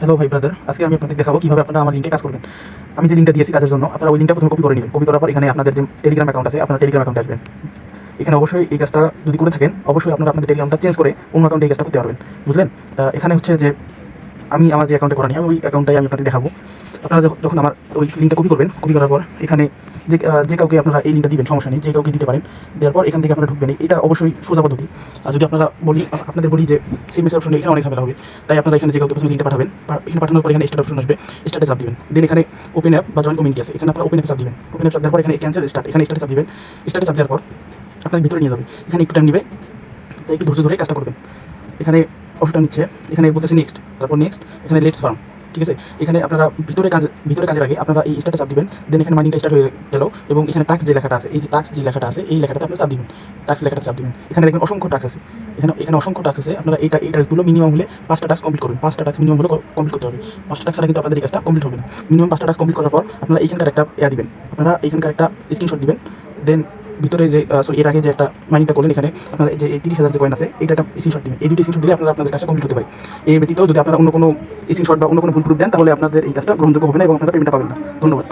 Hello ভাই brother, আজকে আমি আপনাদের দেখাবো কিভাবে আপনারা আমার লিঙ্কে কাজ করবেন। আমি যে লিঙ্কটা দিয়েছি কাজের জন্য, আপনারা ওই লিঙ্কটা প্রথমে কপি করে নেবেন। কপি করার পর এখানে আপনাদের যে টেলিগ্রাম অ্যাকাউন্ট আছে, আপনারা টেলিগ্রাম অ্যাকাউন্টে আসবেন। এখানে অবশ্যই এই কাজটা যদি করে থাকেন, অবশ্যই আপনারা আপনাদের টেলিগ্রামটা চেঞ্জ করে অন্য অ্যাকাউন্টে এই কাজটা করতে পারবেন, বুঝলেন? এখানে হচ্ছে যে আমি আমার যে অ্যাকাউন্টে করা নেই, আমি ওই অ্যাকাউন্টটাই আমি আপনাদের দেখাবো। আপনারা যখন আমার ওই লিঙ্কটা কপি করবেন, কপি করার পর এখানে যে কাউকে আপনারা এই লিঙ্কটা দিবেন, সমস্যা নেই, যে কাউকে দিতে পারেন। দেওয়ার পর এখান থেকে আপনারা ঢুকবেন। এটা অবশ্যই সোজা পদ্ধতি। আর যদি আপনাদের বলি যে সিএমএস অপশনে, এখানে অনেক ঝামেলা হবে। তাই আপনারা এখানে যে কাউকে প্রথমে লিঙ্কটা পাঠাবেন, এখানে পাঠানোর পর এখানে স্টার্ট অপশন আসবে, স্টার্টে চাপ দিবেন। দেন এখানে ওপেন অ্যাপ বা জয়েন কমিউনিটি আছে, এখানে আপনারা ওপেন অ্যাপ চাপ দিবেন। ওপেন অ্যাপ চাপ দেওয়ার পর এখানে ক্যান্সেল স্টার্ট, এখানে স্টার্টে চাপ দিবেন। স্টার্টে চাপ দেওয়ার পর আপনার ভিতরে নিয়ে যাবে। এখানে একটু টাইম নেবে, তাই একটু ধৈর্য ধরে কাজটা করবেন। এখানে অপশনটা নিচ্ছে, এখানে বলতেছে নেক্সট, তারপর নেক্সট, এখানে লেটস ফার্ম, ঠিক আছে? এখানে আপনারা ভিতরে কাজের আগে আপনারা এই স্টার্টে চাপ দিবেন। দেন এখানে মাইনিংটা স্টার্ট হয়ে গেল এবং এখানে টাস্ক যে লেখাটা আছে, এই যে টাস্ক যে লেখাটা আছে, এই লেখাটাতে আপনারা চাপ দিবেন। টাস্ক লেখাটা চাপ দিবেন। এখানে দেখবেন অসংখ্য টাস্ক আছে। এখানে অসংখ্য টাস্ক আছে। আপনারা এই টাস্কগুলো মিনিমাম হলে 5টা টাস্ক কমপ্লিট করবেন। 5টা টাস্ক মিনিমাম হলে কমপ্লিট করতে হবে। 5টা টাস্ক ছাড়া কিন্তু আপনাদের এই কাজটা কমপ্লিট হবে না। মিনিমাম 5টা টাস্ক কমপ্লিট করার পর আপনারা এইখানকার একটা দিবেন। আপনারা এইখানকার একটা স্ক্রিনশট দিবেন। দেন ভিতরে যে এর আগে যে একটা মাইনিংটা করলেন, এখানে আপনারা যে 30,000 যে কয়েন আছে, এইটা একটা স্ক্রিনশট দিবেন। এই দুটো স্ক্রিনশট দিলে আপনারা আপনাদের কাজটা কমপ্লিট হতে পারে। এই ব্যতীত যদি আপনারা অন্য কোনো স্ক্রিনশট বা অন্য কোনো ভুল প্রুফ দেন, তাহলে আপনাদের এই কাজটা গ্রহণযোগ্য হবে না এবং আপনারা পেমেন্টটা পাবেন না। ধন্যবাদ।